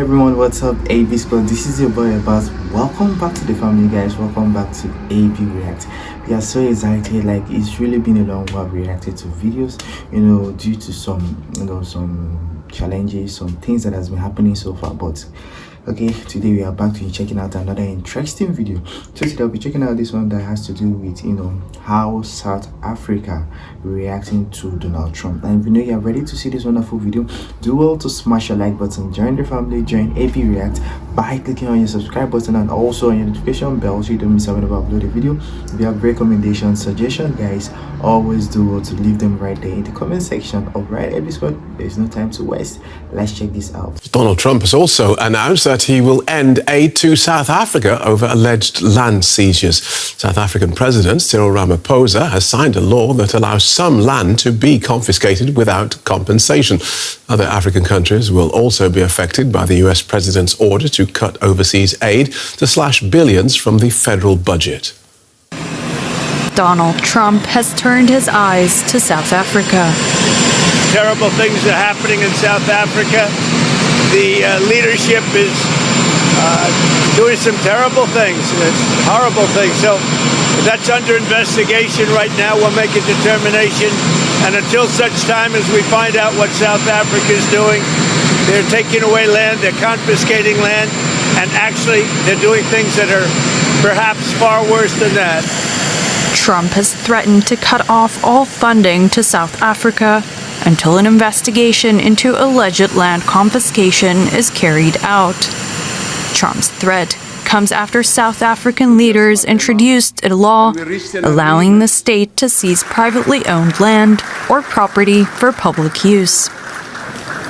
everyone, what's up? AB Squad, this is your boy Abbas. Welcome back to the family, guys. Welcome back to AB React. We are so excited, like it's really been a long while reacted to videos, due to some challenges, some things that has been happening so far. But okay, today we are back to checking out another interesting video. So today I'll be checking out this one that has to do with how South Africa reacting to Donald Trump. And if you know you are ready to see this wonderful video, do well to smash your like button, join the family, join AP React by clicking on your subscribe button and also on your notification bell so you don't miss out whenever I upload a video. If you have recommendations, suggestions, guys, always do well to leave them right there in the comment section. Alright, AB Squad, there's no time to waste. Let's check this out. Donald Trump has also announced that he will end aid to South Africa over alleged land seizures. South African President Cyril Ramaphosa has signed a law that allows some land to be confiscated without compensation. Other African countries will also be affected by the US president's order to cut overseas aid to slash billions from the federal budget. Donald Trump has turned his eyes to South Africa. Terrible things are happening in South Africa. The leadership is doing some terrible things, horrible things. So that's under investigation right now. We'll make a determination. And until such time as we find out what South Africa is doing, they're taking away land, they're confiscating land, and actually they're doing things that are perhaps far worse than that. Trump has threatened to cut off all funding to South Africa until an investigation into alleged land confiscation is carried out. Trump's threat comes after South African leaders introduced a law allowing the state to seize privately owned land or property for public use.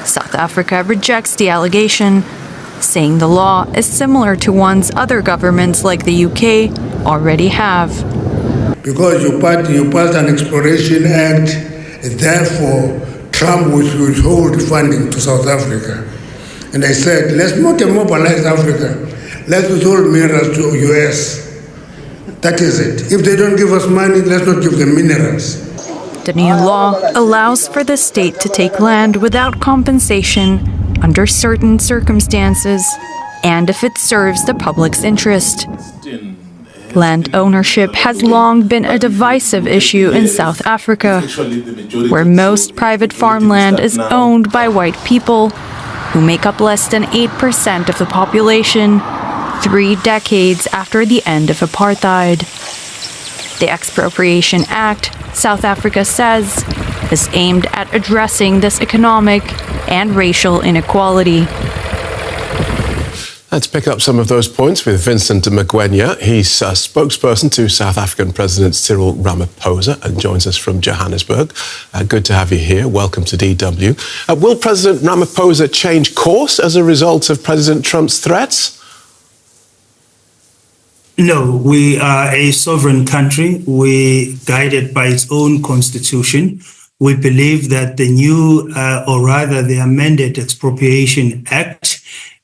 South Africa rejects the allegation, saying the law is similar to ones other governments like the UK already have. Because you passed an Exploration Act, therefore Trump will withhold funding to South Africa. And I said, let's not immobilize Africa. Let's withhold minerals to US. That is it. If they don't give us money, let's not give them minerals. The new law allows for the state to take land without compensation under certain circumstances and if it serves the public's interest. Land ownership has long been a divisive issue in South Africa, where most private farmland is owned by white people, who make up less than 8% of the population, 3 decades after the end of apartheid. The Expropriation Act, South Africa says, is aimed at addressing this economic and racial inequality. Let's pick up some of those points with Vincent Magwenya. He's a spokesperson to South African President Cyril Ramaphosa and joins us from Johannesburg. Good to have you here. Welcome to DW. Will President Ramaphosa change course as a result of President Trump's threats? No, we are a sovereign country. We're guided by its own constitution. We believe that the new, or rather the amended Expropriation Act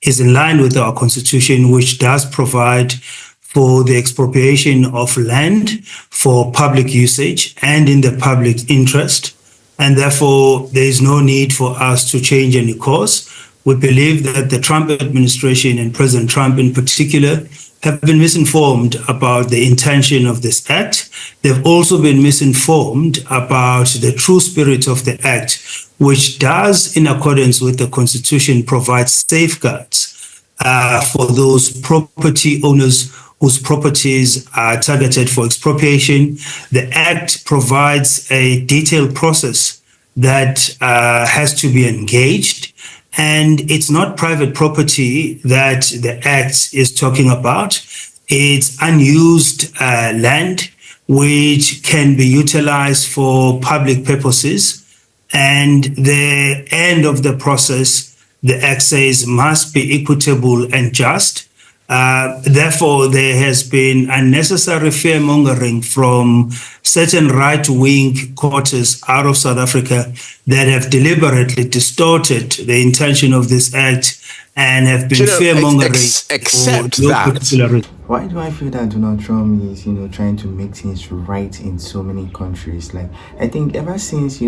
is in line with our constitution, which does provide for the expropriation of land for public usage and in the public interest. And therefore, there is no need for us to change any course. We believe that the Trump administration and President Trump in particular have been misinformed about the intention of this act. They've also been misinformed about the true spirit of the act, which does, in accordance with the Constitution, provide safeguards for those property owners whose properties are targeted for expropriation. The Act provides a detailed process that has to be engaged. And it's not private property that the Act is talking about. It's unused land which can be utilized for public purposes. And the end of the process, the Act says, must be equitable and just. Therefore, there has been unnecessary fear-mongering from certain right-wing quarters out of South Africa that have deliberately distorted the intention of this act and have been fear-mongering except for no that. particular reason. Why do I feel that Donald Trump is, trying to make things right in so many countries? Like, I think ever since,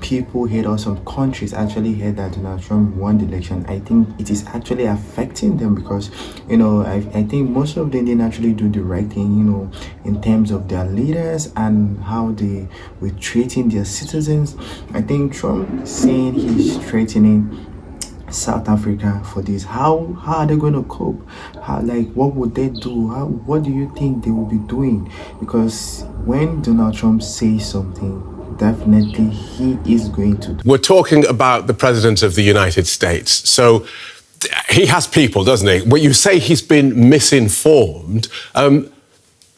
people here or some countries actually heard that Donald Trump won the election, I think it is actually affecting them because, I think most of them didn't actually do the right thing, in terms of their leaders and how they were treating their citizens. I think Trump saying he's threatening South Africa for this. How are they going to cope? What would they do? What do you think they will be doing? Because when Donald Trump says something, definitely he is going to do. We're talking about the President of the United States. So he has people, doesn't he? When you say he's been misinformed,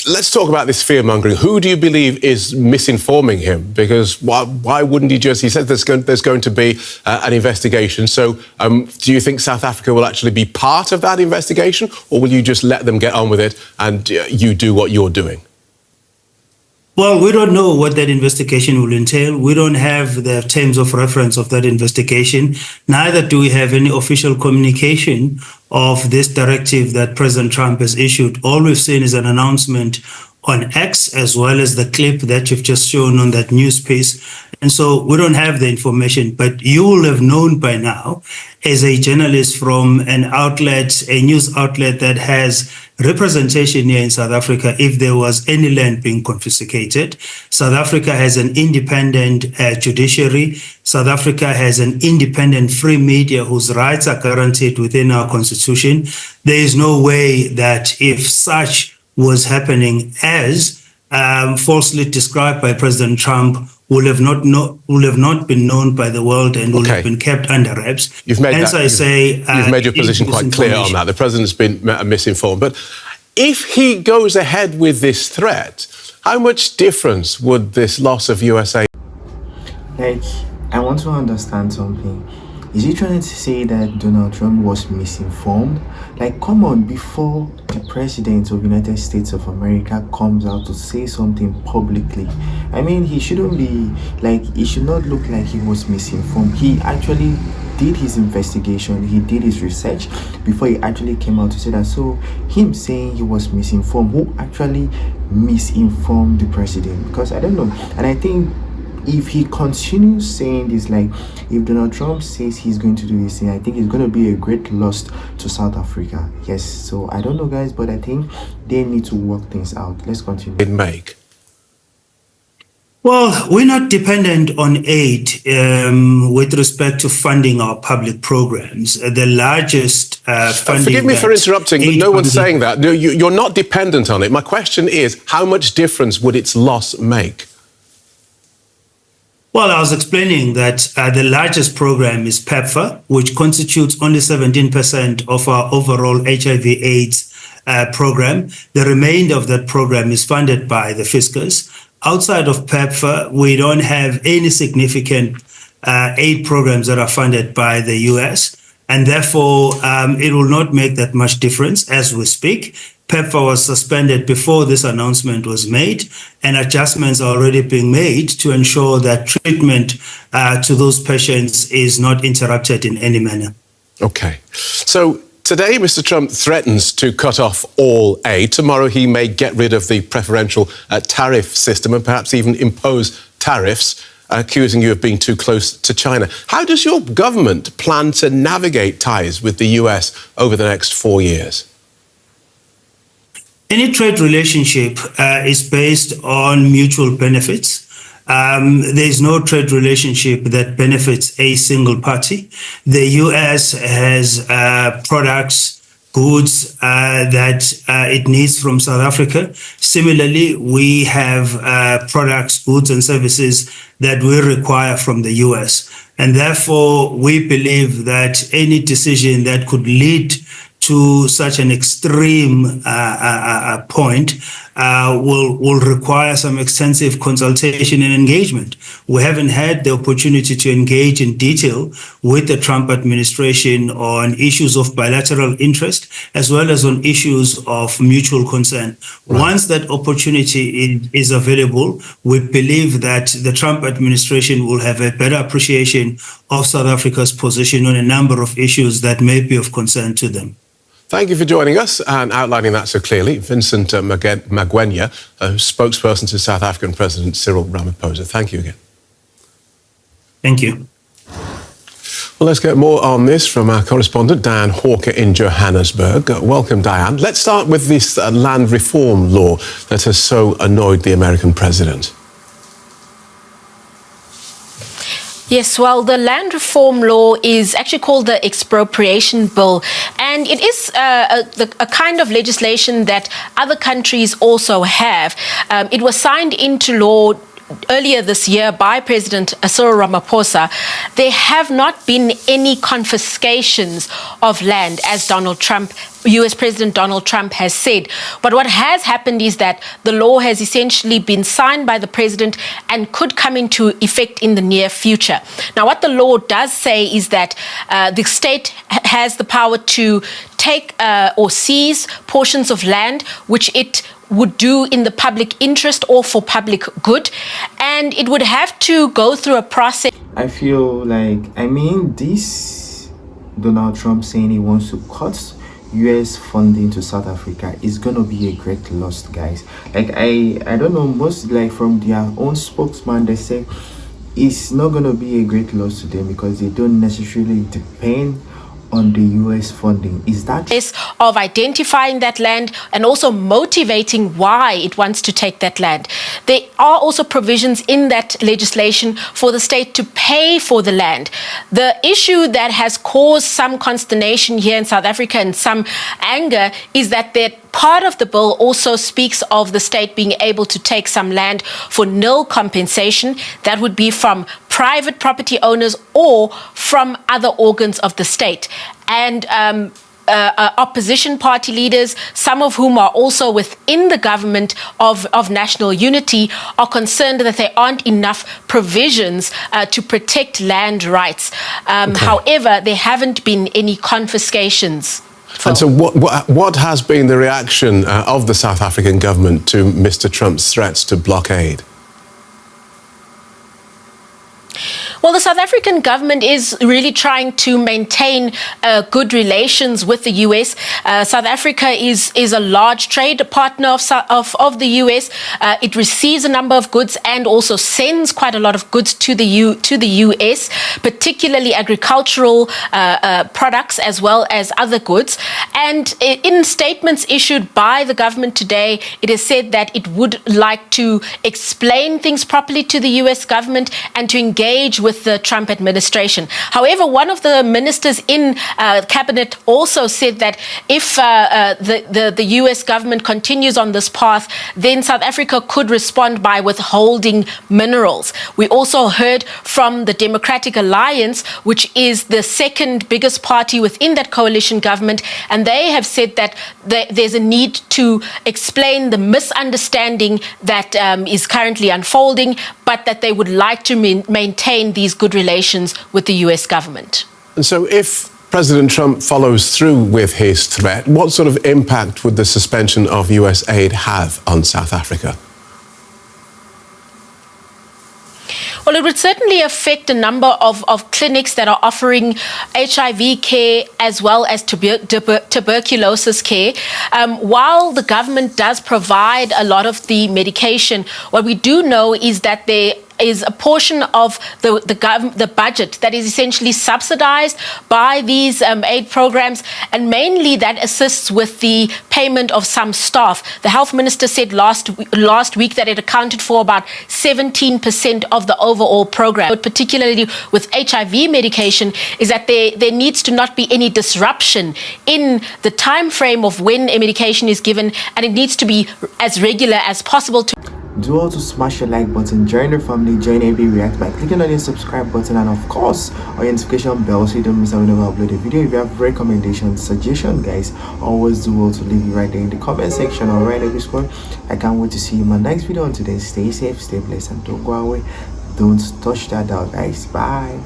let's talk about this fear-mongering. Who do you believe is misinforming him? Because why wouldn't he just... He said there's going to be an investigation. So do you think South Africa will actually be part of that investigation? Or will you just let them get on with it and you do what you're doing? Well, we don't know what that investigation will entail. We don't have the terms of reference of that investigation. Neither do we have any official communication of this directive that President Trump has issued. All we've seen is an announcement on X, as well as the clip that you've just shown on that news piece. And so we don't have the information, but you will have known by now, as a journalist from an outlet, a news outlet that has representation here in South Africa, if there was any land being confiscated. South Africa has an independent judiciary. South Africa has an independent free media whose rights are guaranteed within our constitution. There is no way that if such was happening as falsely described by President Trump, will have not been known by the world and will have been kept under wraps. You've made you've made your position quite clear on that. The president's been misinformed. But if he goes ahead with this threat, how much difference would this loss of USA? I want to understand something. Is he trying to say that Donald Trump was misinformed? Come on, before the president of the United States of America comes out to say something publicly, I mean, he shouldn't be, it should not look like he was misinformed. He actually did his investigation, he did his research before he actually came out to say that. So him saying he was misinformed, who actually misinformed the president? Because I don't know. And I think if he continues saying this, if Donald Trump says he's going to do this thing, I think it's going to be a great loss to South Africa. Yes, so I don't know, guys, but I think they need to work things out. Let's continue. Well, we're not dependent on aid with respect to funding our public programs. The largest funding... Forgive me for interrupting, but no one's saying that. No, you're not dependent on it. My question is, how much difference would its loss make? Well, I was explaining that the largest program is PEPFAR, which constitutes only 17% of our overall HIV/AIDS program. The remainder of that program is funded by the fiscus. Outside of PEPFAR, we don't have any significant aid programs that are funded by the US, and therefore it will not make that much difference as we speak. PEPFAR was suspended before this announcement was made, and adjustments are already being made to ensure that treatment to those patients is not interrupted in any manner. Okay. So today, Mr. Trump threatens to cut off all aid. Tomorrow, he may get rid of the preferential tariff system and perhaps even impose tariffs, accusing you of being too close to China. How does your government plan to navigate ties with the US over the next 4 years? Any trade relationship is based on mutual benefits. There is no trade relationship that benefits a single party. The US has products, goods that it needs from South Africa. Similarly, we have products, goods and services that we require from the US. And therefore, we believe that any decision that could lead to such an extreme point will require some extensive consultation and engagement. We haven't had the opportunity to engage in detail with the Trump administration on issues of bilateral interest, as well as on issues of mutual concern. Right. Once that opportunity is available, we believe that the Trump administration will have a better appreciation of South Africa's position on a number of issues that may be of concern to them. Thank you for joining us and outlining that so clearly. Vincent Magwenya, a spokesperson to South African President Cyril Ramaphosa. Thank you again. Thank you. Well, let's get more on this from our correspondent, Diane Hawker in Johannesburg. Welcome, Diane. Let's start with this land reform law that has so annoyed the American president. Yes, well, the land reform law is actually called the expropriation bill, and it is a kind of legislation that other countries also have. It was signed into law earlier this year by President Cyril Ramaphosa. There have not been any confiscations of land, as US President Donald Trump has said. But what has happened is that the law has essentially been signed by the president and could come into effect in the near future. Now, what the law does say is that the state has the power to take or seize portions of land which it would do in the public interest or for public good, and it would have to go through a process. I feel like, this Donald Trump saying he wants to cut US funding to South Africa is gonna be a great loss, guys. Like I don't know, most like from their own spokesman, they say it's not gonna be a great loss to them because they don't necessarily depend on the US funding. Is that of identifying that land and also motivating why it wants to take that land? There are also provisions in that legislation for the state to pay for the land. The issue that has caused some consternation here in South Africa and some anger is that part of the bill also speaks of the state being able to take some land for nil compensation. That would be from private property owners or from other organs of the state. And opposition party leaders, some of whom are also within the government of national unity, are concerned that there aren't enough provisions to protect land rights. However, there haven't been any confiscations. And so what has been the reaction of the South African government to Mr. Trump's threats to blockade? Well, the South African government is really trying to maintain good relations with the US. South Africa is a large trade partner of the US. It receives a number of goods and also sends quite a lot of goods to the US, particularly agricultural products as well as other goods. And in statements issued by the government today, it is said that it would like to explain things properly to the US government and to engage with the Trump administration. However, one of the ministers in cabinet also said that if the US government continues on this path, then South Africa could respond by withholding minerals. We also heard from the Democratic Alliance, which is the second biggest party within that coalition government, and they have said that there's a need to explain the misunderstanding that is currently unfolding, but that they would like to maintain these good relations with the US government. And so if President Trump follows through with his threat, what sort of impact would the suspension of US aid have on South Africa? Well, it would certainly affect a number of clinics that are offering HIV care as well as tuberculosis care. While the government does provide a lot of the medication, what we do know is that there is a portion of the budget that is essentially subsidized by these aid programs, and mainly that assists with the payment of some staff. The health minister said last week that it accounted for about 17% of the overall program. But particularly with HIV medication is that there needs to not be any disruption in the time frame of when a medication is given, and it needs to be as regular as possible. Do also smash your like button, join the family, join AB React by clicking on the subscribe button, and of course on your notification bell so you don't miss out whenever I upload a video. If you have recommendations, suggestions, guys, always do well to leave it right there in the comment section or right every score. I can't wait to see you in my next video. Until then, stay safe, stay blessed, and don't go away. Don't touch that dial, guys. Bye.